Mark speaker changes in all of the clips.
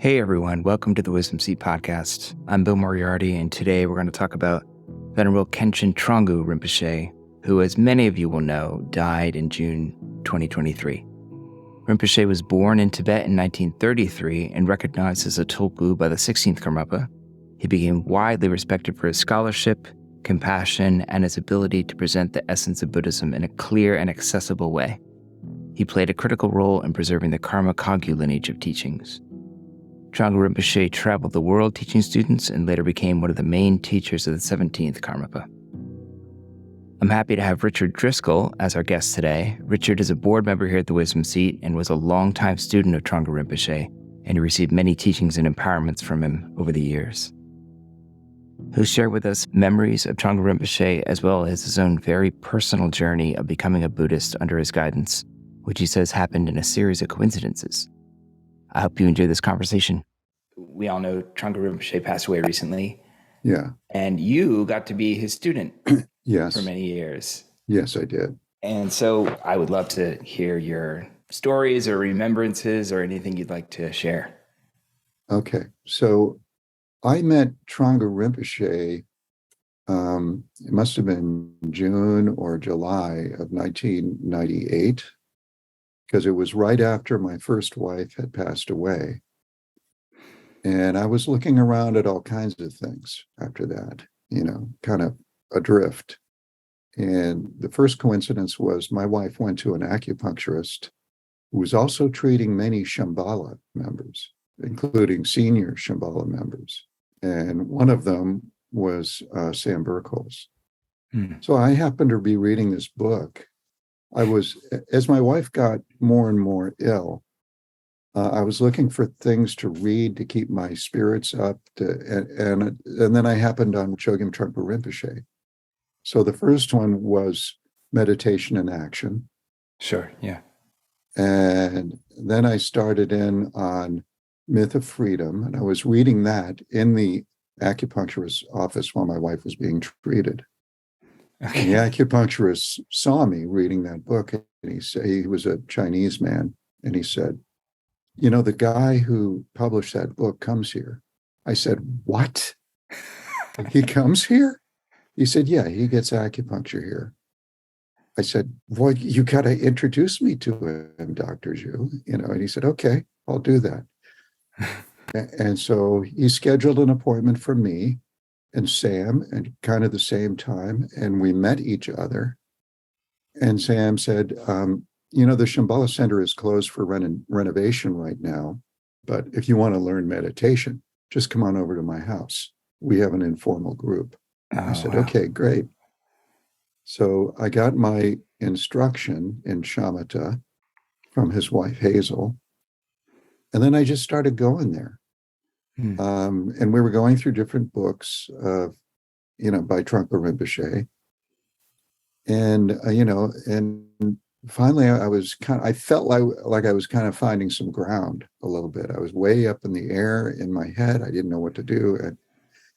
Speaker 1: Hey everyone, welcome to the Wisdom Seat podcast. I'm Bill Moriarty, and today we're going to talk about Venerable Khenchen Thrangu Rinpoche, who, as many of you will know, died in June 2023. Rinpoche was born in Tibet in 1933 and recognized as a tulku by the 16th Karmapa. He became widely respected for his scholarship, compassion, and his ability to present the essence of Buddhism in a clear and accessible way. He played a critical role in preserving the Karma Kagyu lineage of teachings. Thrangu Rinpoche traveled the world teaching students and later became one of the main teachers of the 17th Karmapa. I'm happy to have Richard Driscoll as our guest today. Richard is a board member here at the Wisdom Seat and was a longtime student of Thrangu Rinpoche, and he received many teachings and empowerments from him over the years. He'll share with us memories of Thrangu Rinpoche as well as his own very personal journey of becoming a Buddhist under his guidance, which he says happened in a series of coincidences. I hope you enjoy this conversation. We all know Thrangu Rinpoche passed away recently.
Speaker 2: Yeah.
Speaker 1: And you got to be his student
Speaker 2: Yes.
Speaker 1: for many years.
Speaker 2: Yes, I did.
Speaker 1: And so I would love to hear your stories or remembrances or anything you'd like to share.
Speaker 2: Okay. So I met Thrangu Rinpoche, it must have been June or July of 1998, because it was right after my first wife had passed away. And I was looking around at all kinds of things after that, kind of adrift. And the first coincidence was my wife went to an acupuncturist who was also treating many Shambhala members, including senior Shambhala members. And one of them was Sam Burkholz. So I happened to be reading this book. As my wife got more and more ill, I was looking for things to read to keep my spirits up, and then I happened on Chogyam Trungpa Rinpoche. So the first one was Meditation in Action.
Speaker 1: Sure, yeah.
Speaker 2: And then I started in on Myth of Freedom, and I was reading that in the acupuncturist's office while my wife was being treated. Okay. And the acupuncturist saw me reading that book, and he said, he was a Chinese man, and he said, the guy who published that book comes here. I said, what? He comes here? He said, yeah, he gets acupuncture here. I said, boy, you got to introduce me to him, Dr. Zhu. And he said, okay, I'll do that. And so he scheduled an appointment for me and Sam at kind of the same time. And we met each other. And Sam said, the Shambhala Center is closed for renovation right now, but if you want to learn meditation, just come on over to my house. We have an informal group. I said, okay, great. So I got my instruction in shamatha from his wife, Hazel. And then I just started going there. And we were going through different books, by Trungpa Rinpoche. And, and finally, I felt like I was kind of finding some ground a little bit. I was way up in the air in my head. I didn't know what to do. And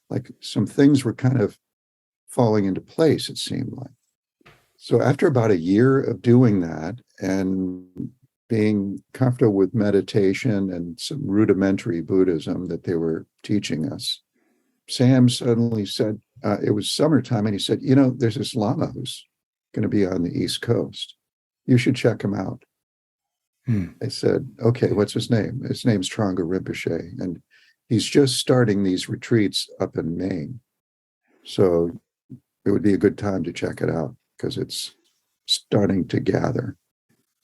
Speaker 2: like some things were kind of falling into place, it seemed like. So after about a year of doing that and being comfortable with meditation and some rudimentary Buddhism that they were teaching us, Sam suddenly said, it was summertime, and he said, there's this Lama who's going to be on the East Coast. You should check him out. I said, okay, what's his name? His name's Thrangu Rinpoche, and he's just starting these retreats up in Maine. So it would be a good time to check it out because it's starting to gather.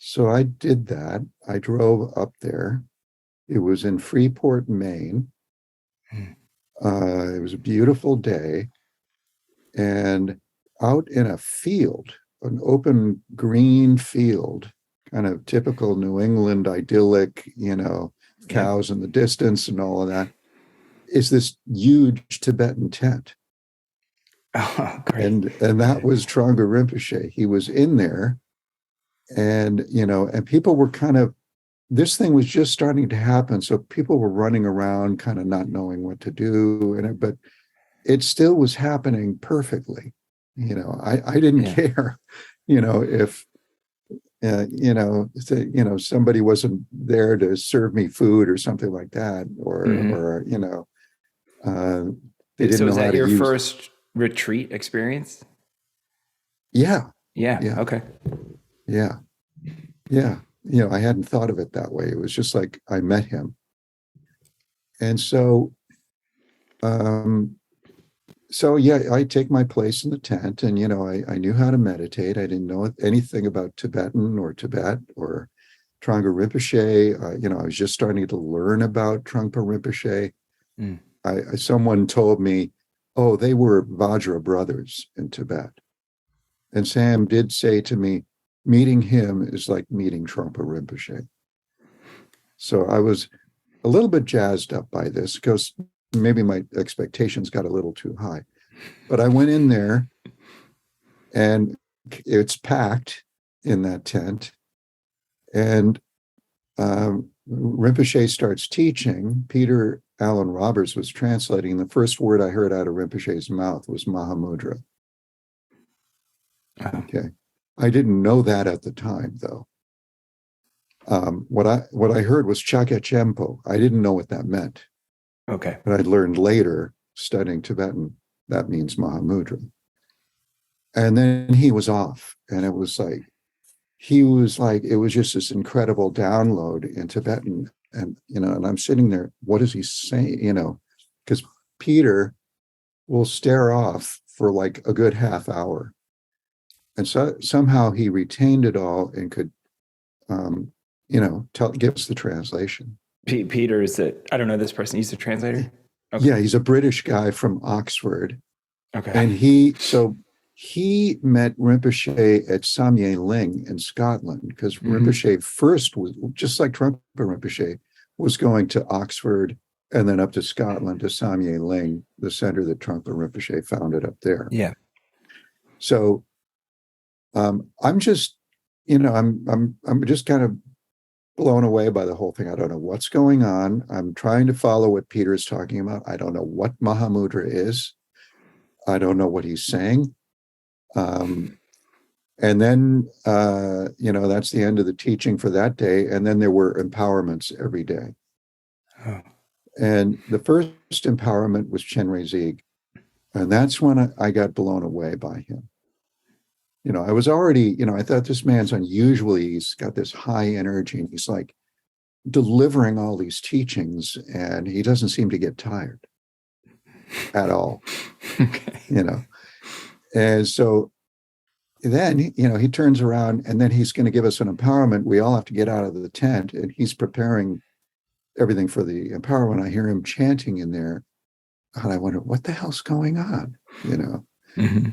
Speaker 2: So I did that. I drove up there. It was in Freeport, Maine. It was a beautiful day. And out in a field, an open green field, kind of typical New England idyllic, cows in the distance and all of that, is this huge Tibetan tent.
Speaker 1: Oh, great.
Speaker 2: And that was Thrangu Rinpoche. He was in there, and and people were this thing was just starting to happen, so people were running around kind of not knowing what to do, but it still was happening perfectly. I didn't care, if somebody wasn't there to serve me food or something like that,
Speaker 1: Mhm.
Speaker 2: or they didn't
Speaker 1: So is
Speaker 2: know how
Speaker 1: that
Speaker 2: to
Speaker 1: your
Speaker 2: use.
Speaker 1: first retreat experience?
Speaker 2: Yeah,
Speaker 1: Yeah.
Speaker 2: yeah,
Speaker 1: Okay.
Speaker 2: yeah, yeah. I hadn't thought of it that way. It was just like I met him, and um, so yeah, I take my place in the tent, and I knew how to meditate. I didn't know anything about Tibetan or Tibet or Thrangu Rinpoche. I was just starting to learn about Trungpa Rinpoche.
Speaker 1: Mm.
Speaker 2: Someone told me, oh, they were Vajra brothers in Tibet. And Sam did say to me, meeting him is like meeting Trungpa Rinpoche. So I was a little bit jazzed up by this because maybe my expectations got a little too high. But I went in there and it's packed in that tent. And Rinpoche starts teaching. Peter Allen Roberts was translating. The first word I heard out of Rinpoche's mouth was Mahamudra.
Speaker 1: Oh,
Speaker 2: Okay. I didn't know that at the time, though. What I heard was Chakachempo. I didn't know what that meant,
Speaker 1: okay.
Speaker 2: but I learned later studying Tibetan that means Mahamudra. And then he was off, and it was like it was just this incredible download in Tibetan, and I'm sitting there. What is he saying? Because Peter will stare off for like a good half hour, and so somehow he retained it all and could give us the translation.
Speaker 1: Peter is it? I don't know this person. He's a translator. Okay.
Speaker 2: Yeah, he's a British guy from Oxford,
Speaker 1: Okay.
Speaker 2: and he met Rinpoche at Samye Ling in Scotland because Rinpoche first was just like Trungpa Rinpoche was going to Oxford and then up to Scotland to Samye Ling, the center that Trungpa Rinpoche founded up there.
Speaker 1: Yeah.
Speaker 2: So I'm just, I'm just kind of blown away by the whole thing. I don't know what's going on. I'm trying to follow what Peter's talking about. I don't know what Mahamudra is. I don't know what he's saying. And then, that's the end of the teaching for that day. And then there were empowerments every day.
Speaker 1: Oh.
Speaker 2: And the first empowerment was Chenrezig. Zieg. And that's when I got blown away by him. I was already, I thought this man's unusual. He's got this high energy and he's like delivering all these teachings and he doesn't seem to get tired at all.
Speaker 1: Okay.
Speaker 2: And so then, he turns around and then he's going to give us an empowerment. We all have to get out of the tent and he's preparing everything for the empowerment. I hear him chanting in there and I wonder, what the hell's going on?
Speaker 1: Mm-hmm.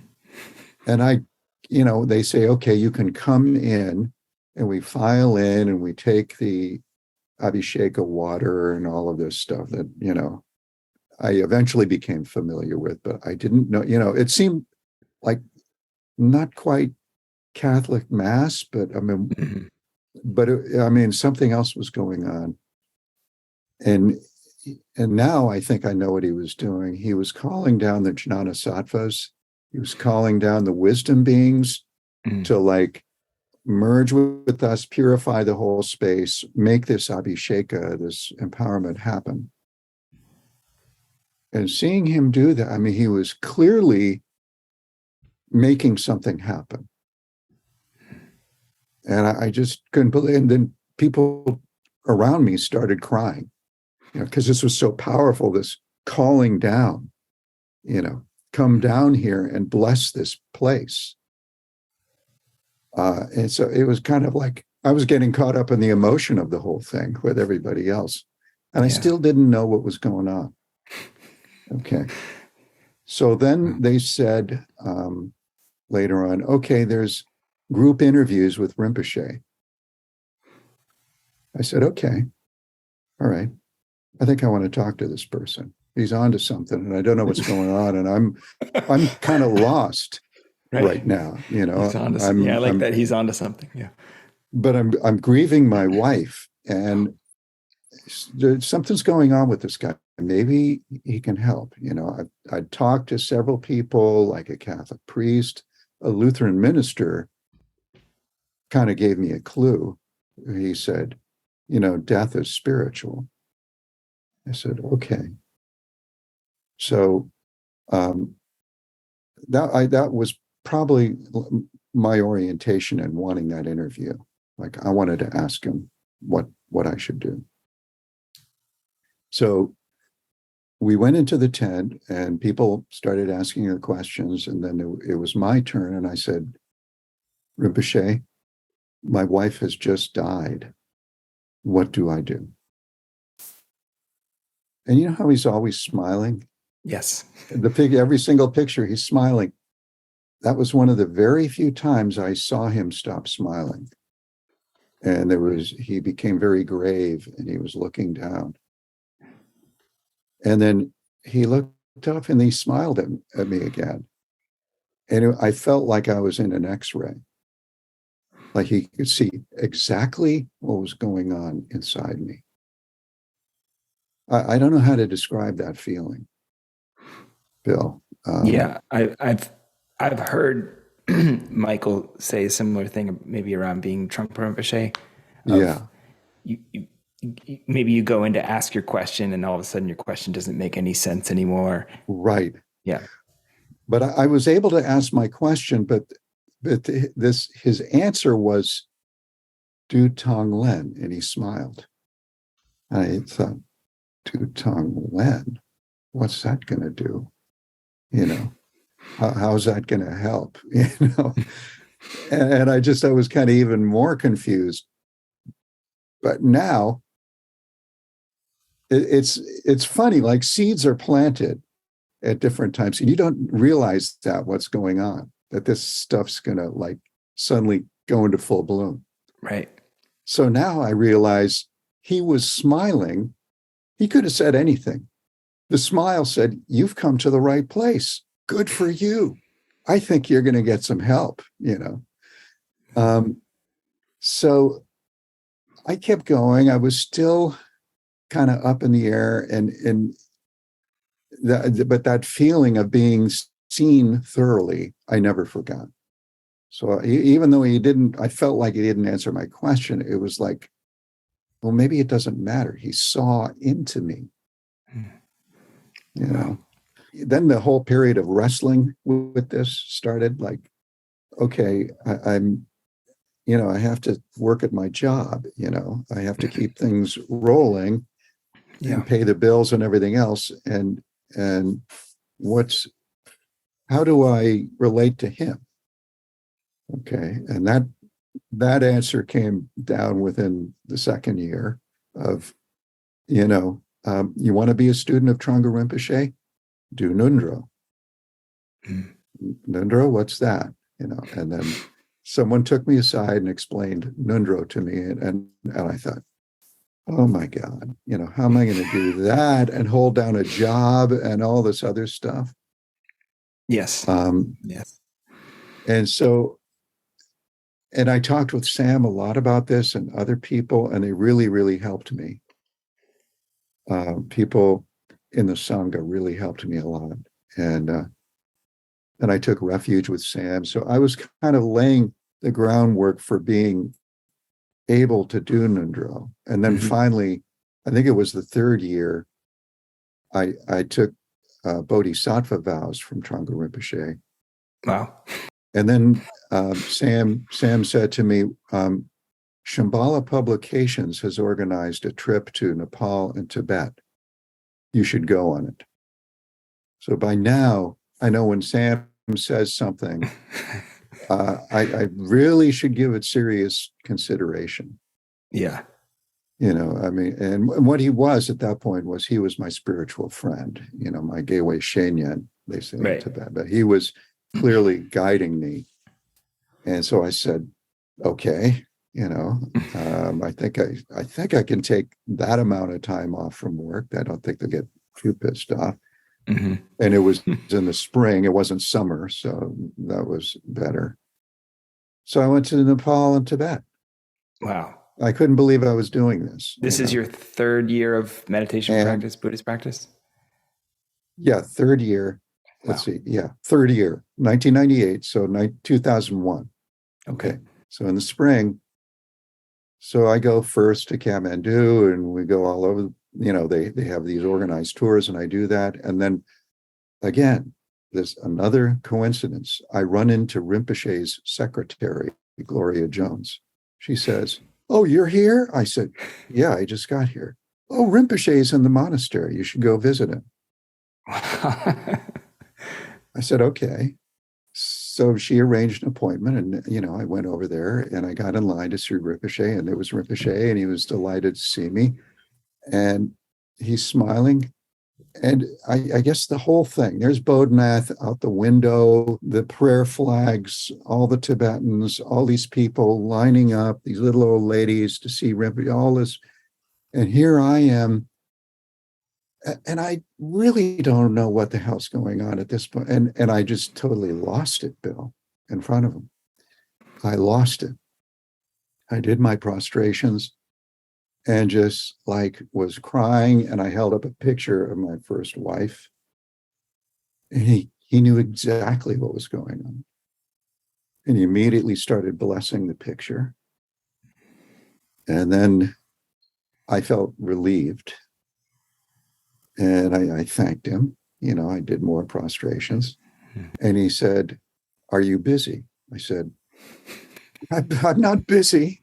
Speaker 2: And they say, okay, you can come in, and we file in and we take the Abhisheka water and all of this stuff that, I eventually became familiar with, but I didn't know, it seemed like not quite Catholic mass, but something else was going on. And now I think I know what he was doing. He was calling down the Jnana Sattvas. He was calling down the wisdom beings to like merge with us, purify the whole space, make this Abhisheka, this empowerment happen. And seeing him do that, he was clearly making something happen. And I just couldn't believe it. And then people around me started crying, because this was so powerful, this calling down, come down here and bless this place. And so it was kind of like I was getting caught up in the emotion of the whole thing with everybody else. And I still didn't know what was going on. Okay. So then they said later on, okay, there's group interviews with Rinpoche. I said, okay, all right. I think I want to talk to this person. He's onto something and I don't know what's going on. And I'm kind of lost right now.
Speaker 1: He's onto something. Yeah, I like that. He's onto something. Yeah.
Speaker 2: But I'm grieving my wife and something's going on with this guy. Maybe he can help. I talked to several people, like a Catholic priest, a Lutheran minister, kind of gave me a clue. He said, death is spiritual. I said, okay. So that was probably my orientation in wanting that interview. Like, I wanted to ask him what I should do. So we went into the tent and people started asking her questions. And then it was my turn. And I said, Rinpoche, my wife has just died. What do I do? And you know how he's always smiling?
Speaker 1: Yes.
Speaker 2: Every single picture, he's smiling. That was one of the very few times I saw him stop smiling. And he became very grave and he was looking down. And then he looked up and he smiled at me again. And I felt like I was in an X-ray. Like he could see exactly what was going on inside me. I don't know how to describe that feeling, Bill.
Speaker 1: Yeah, I've heard Michael say a similar thing, maybe around being Trungpa Rinpoche.
Speaker 2: Yeah.
Speaker 1: Maybe you go in to ask your question and all of a sudden your question doesn't make any sense anymore.
Speaker 2: Right.
Speaker 1: Yeah.
Speaker 2: But I was able to ask my question, but his answer was Du Tong Len, and he smiled. And I thought, Du Tong Len, what's that going to do? How's that going to help? And I was kind of even more confused. But now it's funny, like seeds are planted at different times and you don't realize what's going on, that this stuff's going to like suddenly go into full bloom.
Speaker 1: Right.
Speaker 2: So now I realize he was smiling. He could have said anything. The smile said, you've come to the right place. Good for you. I think you're going to get some help, So I kept going. I was still kind of up in the air, but that feeling of being seen thoroughly, I never forgot. So even though I felt like he didn't answer my question, it was like, well, maybe it doesn't matter. He saw into me, Wow. Then the whole period of wrestling with this started. Like, okay, I have to work at my job. I have to keep things rolling and pay the bills and everything else. And how do I relate to him? Okay. And that answer came down within the second year of, you want to be a student of Thrangu Rinpoche? Do Nundro. Nundro, what's that? And then someone took me aside and explained Nundro to me. And I thought, oh my God, how am I going to do that and hold down a job and all this other stuff?
Speaker 1: Yes. Yes.
Speaker 2: And I talked with Sam a lot about this and other people, and they really, really helped me. People in the Sangha really helped me a lot. And I took refuge with Sam. So I was kind of laying the groundwork for being able to do Nundro. And then finally, I think it was the third year, I took Bodhisattva vows from Thrangu Rinpoche.
Speaker 1: Wow.
Speaker 2: And then Sam said to me, Shambhala Publications has organized a trip to Nepal and Tibet. You should go on it. So by now, I know when Sam says something, I really should give it serious consideration.
Speaker 1: Yeah.
Speaker 2: And what he was at that point was he was my spiritual friend, my Gewei Shenyan, they say in Tibet, but he was clearly guiding me. And so I said, okay, I think I can take that amount of time off from work. I don't think they'll get too pissed off. And it was in the spring, it wasn't summer, so that was better. So I went to Nepal and Tibet.
Speaker 1: Wow.
Speaker 2: I couldn't believe I was doing this.
Speaker 1: This is your third year of meditation practice, Buddhist practice?
Speaker 2: Yeah, third year. Let's see. Yeah, third year, 1998. So 2001.
Speaker 1: Okay.
Speaker 2: So in the spring, so I go first to Kathmandu, and we go all over. They have these organized tours, and I do that. And then again, there's another coincidence. I run into Rinpoche's secretary, Gloria Jones. She says, "Oh, you're here?" I said, "Yeah, I just got here." "Oh, Rinpoche's in the monastery. You should go visit him." I said, "Okay." So she arranged an appointment, and I went over there, and I got in line to see Rinpoche, and there was Rinpoche, and he was delighted to see me, and he's smiling. And I guess the whole thing, there's Bodhnath out the window, the prayer flags, all the Tibetans, all these people lining up, these little old ladies to see Rinpoche, all this. And here I am. And I really don't know what the hell's going on at this point. And I just totally lost it, Bill, in front of him. I lost it. I did my prostrations and just like was crying. And I held up a picture of my first wife. And he knew exactly what was going on. And he immediately started blessing the picture. And then I felt relieved. And I thanked him. I did more prostrations. And he said, "Are you busy?" I said, I'm not busy.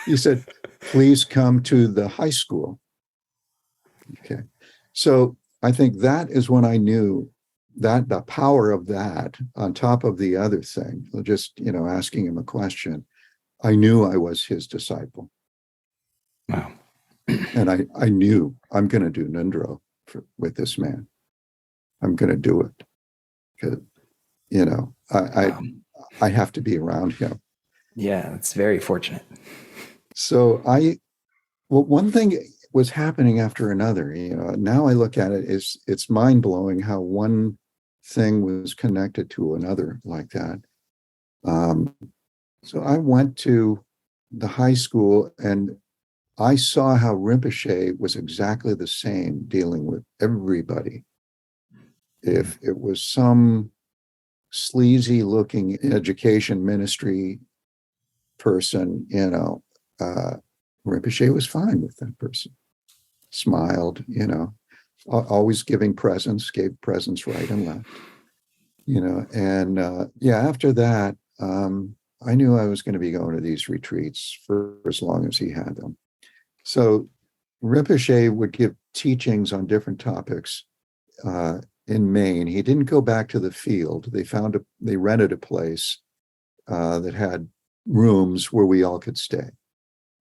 Speaker 2: He said, "Please come to the high school." Okay. So I think that is when I knew that the power of that on top of the other thing, just, asking him a question, I knew I was his disciple.
Speaker 1: Wow.
Speaker 2: And I knew I'm going to do Nundro with this man. I'm going to do it because,
Speaker 1: Wow.
Speaker 2: I have to be around him.
Speaker 1: Yeah, it's very fortunate.
Speaker 2: So one thing was happening after another. Now I look at it, it's mind blowing how one thing was connected to another like that. So I went to the high school, and I saw how Rinpoche was exactly the same dealing with everybody. If it was some sleazy looking education ministry person, Rinpoche was fine with that person. Smiled, always giving presents, gave presents right and left, and after that, I knew I was going to be going to these retreats for as long as he had them. So Rinpoche would give teachings on different topics in Maine. He didn't go back to the field. They rented a place that had rooms where we all could stay.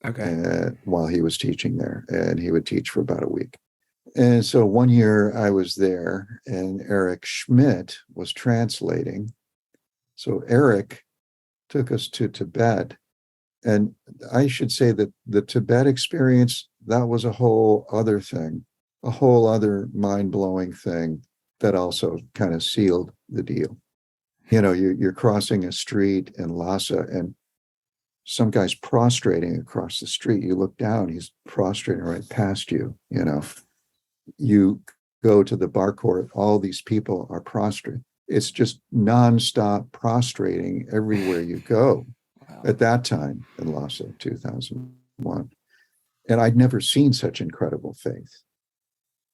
Speaker 1: Okay.
Speaker 2: While he was teaching there, and he would teach for about a week. And so one year I was there, and Eric Schmidt was translating. So Eric took us to Tibet. And I should say that the Tibet experience, that was a whole other thing, a whole other mind-blowing thing that also kind of sealed the deal. You're crossing a street in Lhasa, and some guy's prostrating across the street. You look down, he's prostrating right past you. You go to the bar court, all these people are prostrate. It's just nonstop prostrating everywhere you go. Wow. At that time in Lhasa, 2001. And I'd never seen such incredible faith.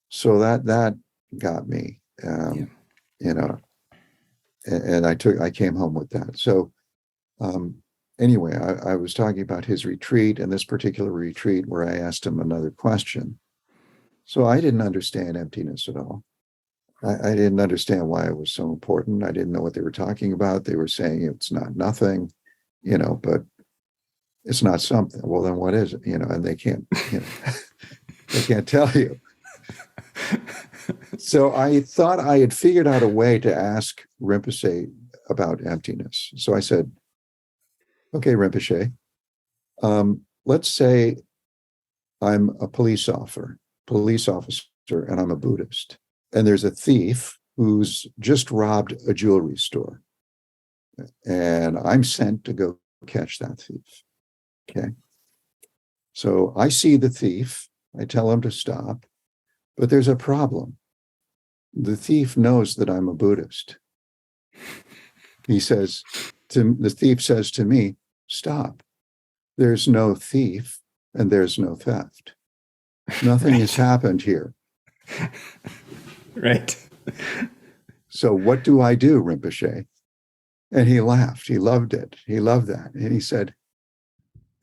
Speaker 2: So that got me, and I came home with that. So anyway, I was talking about his retreat, and this particular retreat where I asked him another question. So I didn't understand emptiness at all. I didn't understand why it was so important. I didn't know what they were talking about. They were saying it's not nothing, but it's not something. Well, then what is it? And they can't, they can't tell you. So I thought I had figured out a way to ask Rinpoche about emptiness. So I said, "Okay, Rinpoche, let's say I'm a police officer, and I'm a Buddhist, and there's a thief who's just robbed a jewelry store, and I'm sent to go catch that thief." Okay. So I see the thief, I tell him to stop, but there's a problem. The thief knows that I'm a Buddhist. The thief says to me, stop. There's no thief and there's no theft. Nothing has happened here.
Speaker 1: Right.
Speaker 2: So what do I do, Rinpoche? And he laughed. He loved it. He loved that. And he said,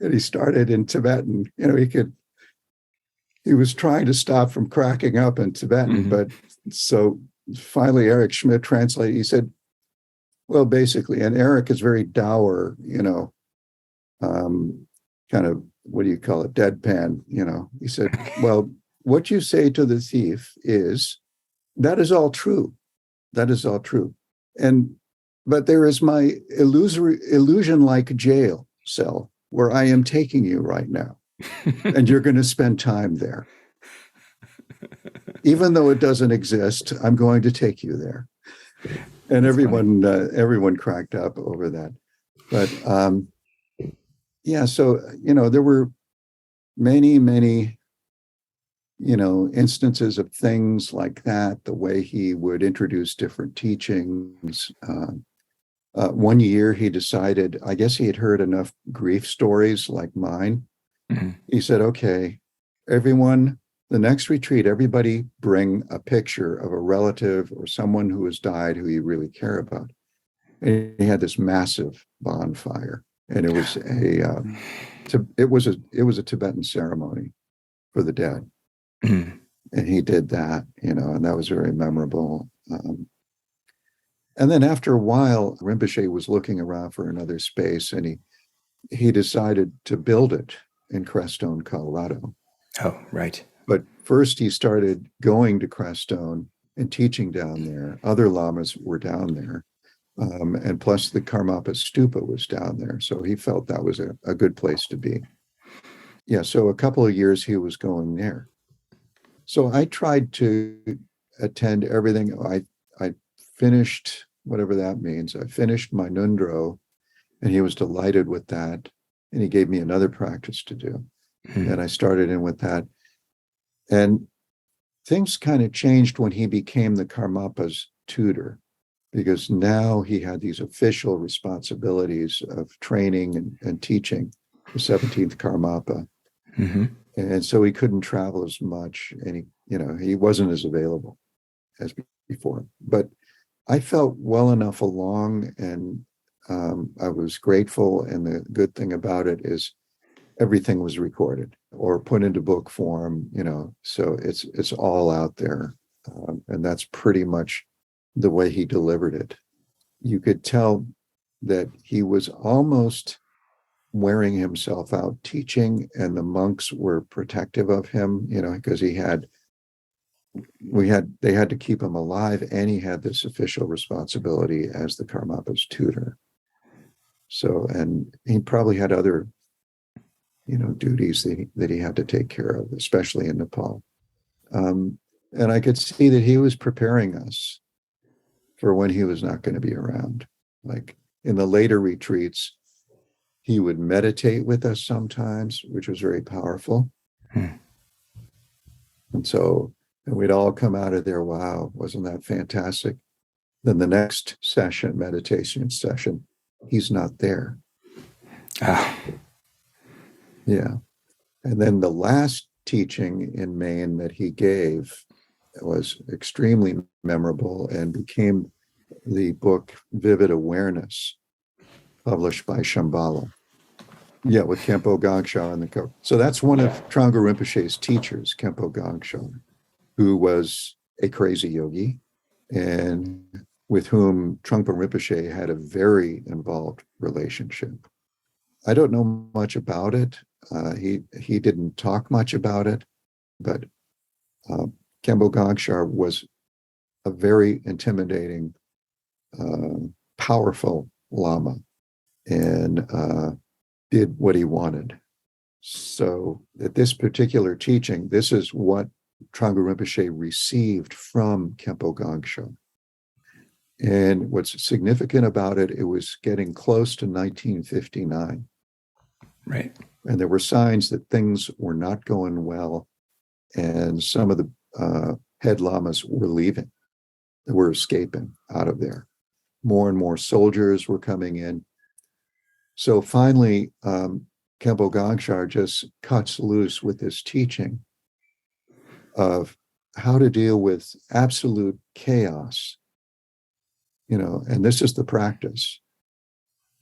Speaker 2: and he started in Tibetan. He was trying to stop from cracking up in Tibetan. But so finally, Eric Schmidt translated. He said, well, basically, and Eric is very dour, kind of, what do you call it, deadpan, He said, well, what you say to the thief is, that is all true. That is all true. But there is my illusion-like jail cell where I am taking you right now. And you're going to spend time there. Even though it doesn't exist, I'm going to take you there. And everyone cracked up over that. But so, there were many, instances of things like that, the way he would introduce different teachings. One year he decided, I guess he had heard enough grief stories like mine. He said, okay, everyone, the next retreat, everybody bring a picture of a relative or someone who has died who you really care about. And he had this massive bonfire, and it was a Tibetan ceremony for the dead. And he did that, and that was very memorable. And then after a while, Rinpoche was looking around for another space, and he decided to build it in Crestone, Colorado.
Speaker 1: Oh, right.
Speaker 2: But first he started going to Crestone and teaching down there. Other lamas were down there. And plus the Karmapa stupa was down there. So he felt that was a good place to be. Yeah, so a couple of years he was going there. So I tried to attend everything. I finished, whatever that means. I finished my Nundro, and he was delighted with that. And he gave me another practice to do. And I started in with that. And things kind of changed when he became the Karmapa's tutor, because now he had these official responsibilities of training and teaching the 17th Karmapa. And so he couldn't travel as much, and he wasn't as available as before. But I felt well enough along, and I was grateful. And the good thing about it is everything was recorded or put into book form, so it's all out there. And that's pretty much the way he delivered it. You could tell that he was almost wearing himself out teaching, and the monks were protective of him, because they had to keep him alive, and he had this official responsibility as the Karmapa's tutor. So, and he probably had other, duties that he had to take care of, especially in Nepal. And I could see that he was preparing us for when he was not going to be around. Like in the later retreats, he would meditate with us sometimes, which was very powerful. And we'd all come out of there, wow, wasn't that fantastic? Then the next session, meditation session, he's not there. Yeah. And then the last teaching in Maine that he gave was extremely memorable and became the book Vivid Awareness, published by Shambhala. Yeah, with Khenpo Gangsha on the cover. So that's one of Thrangu Rinpoche's teachers, Khenpo Gangsha, who was a crazy yogi and with whom Trungpa Rinpoche had a very involved relationship. I don't know much about it. He didn't talk much about it, but Khenpo Gangsha was a very intimidating, powerful Lama, and did what he wanted. So at this particular teaching, this is what Thrangu Rinpoche received from Khenpo Gangsha. And what's significant about it, it was getting close to 1959.
Speaker 1: Right.
Speaker 2: And there were signs that things were not going well. And some of the head lamas were leaving. They were escaping out of there. More and more soldiers were coming in. So finally, Khenpo Gangchar just cuts loose with this teaching of how to deal with absolute chaos, and this is the practice.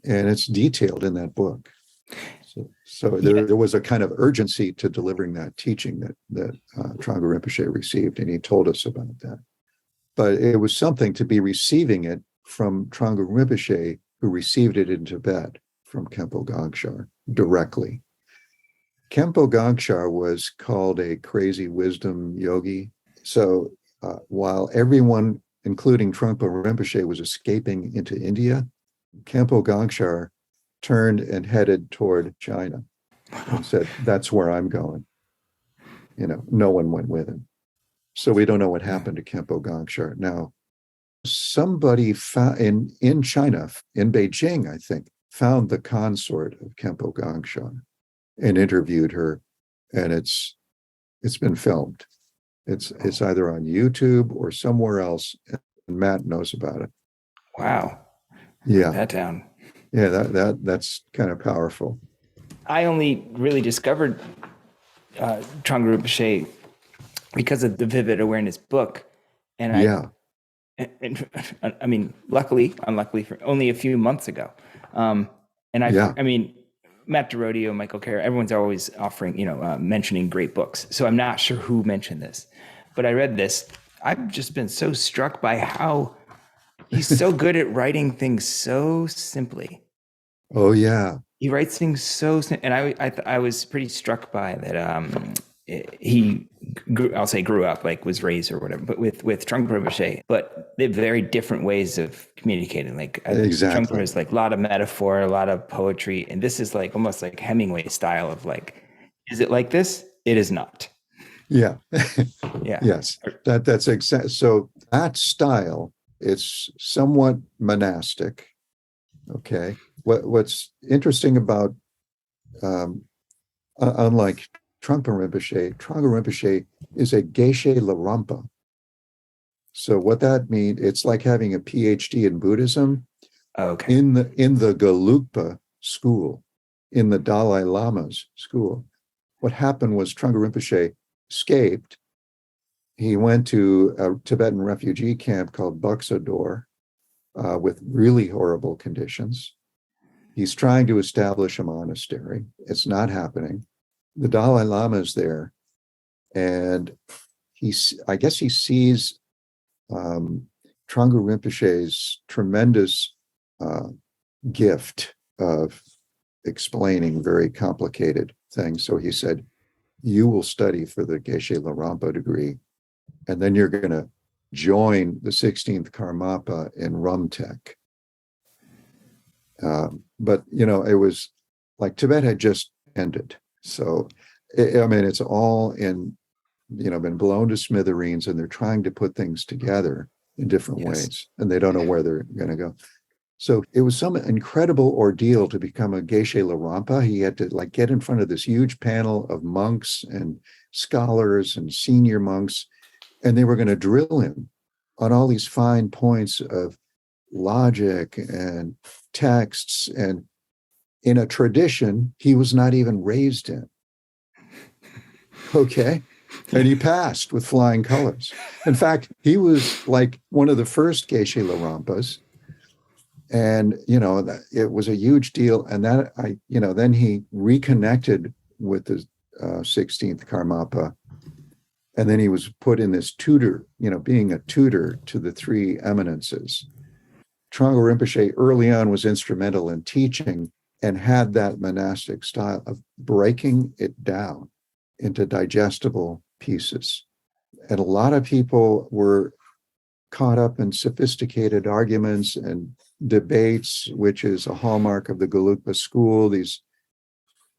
Speaker 2: And it's detailed in that book. So there was a kind of urgency to delivering that teaching that Thrangu Rinpoche received, and he told us about that. But it was something to be receiving it from Thrangu Rinpoche, who received it in Tibet from Khenpo Gangchar directly. Khenpo Gangchar was called a crazy wisdom yogi. So while everyone, including Trungpa Rinpoche, was escaping into India, Khenpo Gangchar turned and headed toward China and said, that's where I'm going. No one went with him. So we don't know what happened to Khenpo Gangchar. Now, somebody found in China, in Beijing, I think, found the consort of Khenpo Gangchar and interviewed her, and it's been filmed. It's either on YouTube or somewhere else, and Matt knows about it.
Speaker 1: Wow.
Speaker 2: Yeah.
Speaker 1: Write that down.
Speaker 2: Yeah, that's kind of powerful.
Speaker 1: I only really discovered Thrangu Rinpoche because of the Vivid Awareness book. And I mean, unluckily for only a few months ago. I mean, Matt DeRodio, Michael Kerr, everyone's always offering, mentioning great books. So I'm not sure who mentioned this, but I read this. I've just been so struck by how he's so good at writing things so simply.
Speaker 2: Oh yeah,
Speaker 1: he writes things so, and I was pretty struck by that. He grew up, like was raised or whatever, but with Trungpa Rinpoche, but they're very different ways of communicating. Like
Speaker 2: exactly.
Speaker 1: Trungpa is like a lot of metaphor, a lot of poetry, and this is like almost like Hemingway style of like, is it like this? It is not.
Speaker 2: Yeah.
Speaker 1: Yeah.
Speaker 2: Yes. That's exact. So that style, it's somewhat monastic. Okay. What's interesting about, unlike Trungpa Rinpoche is a Geshe Larampa. So what that means, it's like having a PhD in Buddhism.
Speaker 1: Okay.
Speaker 2: In the Gelugpa school, in the Dalai Lama's school. What happened was Thrangu Rinpoche escaped. He went to a Tibetan refugee camp called Buxador with really horrible conditions. He's trying to establish a monastery. It's not happening. The Dalai Lama is there, and I guess he sees Thrangu Rinpoche's tremendous gift of explaining very complicated things. So he said, you will study for the Geshe Larampa degree, and then you're going to join the 16th Karmapa in Rumtek. But, it was like Tibet had just ended. So, it's all been blown to smithereens, and they're trying to put things together in different ways, and they don't know where they're going to go. So it was some incredible ordeal to become a Geshe Larampa. He had to get in front of this huge panel of monks and scholars and senior monks, and they were going to drill him on all these fine points of logic and texts, and in a tradition he was not even raised in. Okay. And he passed with flying colors. In fact, he was like one of the first Geshe Larampas. And, it was a huge deal. And that then he reconnected with the 16th Karmapa. And then he was put in this tutor, being a tutor to the three eminences. Thrangu Rinpoche early on was instrumental in teaching and had that monastic style of breaking it down into digestible pieces. And a lot of people were caught up in sophisticated arguments and debates, which is a hallmark of the Gelugpa school. These,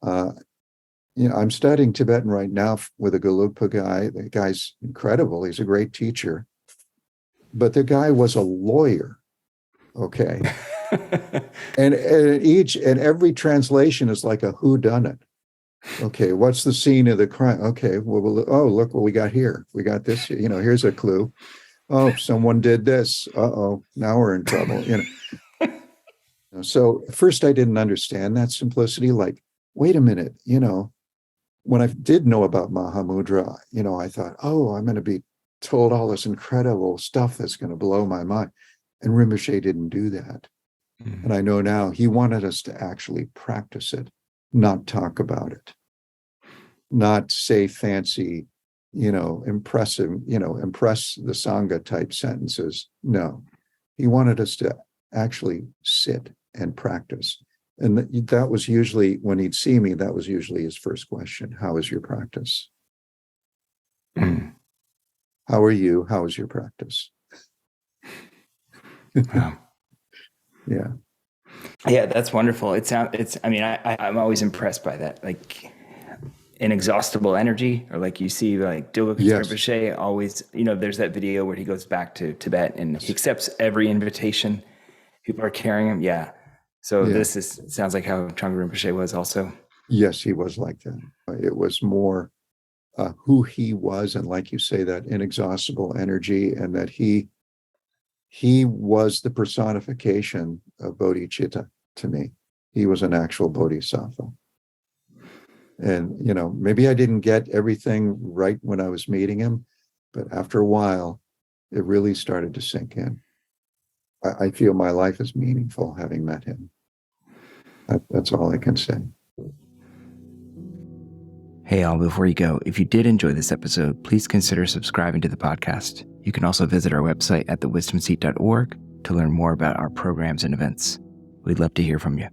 Speaker 2: I'm studying Tibetan right now with a Gelugpa guy. The guy's incredible. He's a great teacher. But the guy was a lawyer. Okay. and every translation is like a whodunit. Okay, what's the scene of the crime? Okay, well, look what we got here. We got this, here's a clue. Oh, someone did this. Uh-oh, now we're in trouble. So at first I didn't understand that simplicity. Like, wait a minute, when I did know about Mahamudra, I thought, oh, I'm going to be told all this incredible stuff that's going to blow my mind. And Rinpoche didn't do that. Mm-hmm. And I know now he wanted us to actually practice it, not talk about it, not say fancy, impress the Sangha type sentences. No, he wanted us to actually sit and practice. And that was usually, when he'd see me, that was usually his first question. How is your practice? How are you? How is your practice?
Speaker 1: Wow.
Speaker 2: Yeah.
Speaker 1: Yeah, that's wonderful. I'm always impressed by that. Like inexhaustible energy, or like you see like Dilgo Rinpoche always, there's that video where he goes back to Tibet and he accepts every invitation. People are carrying him. Yeah. So this sounds like how Thrangu Rinpoche was also.
Speaker 2: Yes, he was like that. It was more who he was, and like you say, that inexhaustible energy, and that he was the personification of bodhicitta to me. He was an actual bodhisattva. And, maybe I didn't get everything right when I was meeting him, but after a while, it really started to sink in. I feel my life is meaningful having met him. That's all I can say.
Speaker 1: Hey, all, before you go, if you did enjoy this episode, please consider subscribing to the podcast. You can also visit our website at thewisdomseat.org to learn more about our programs and events. We'd love to hear from you.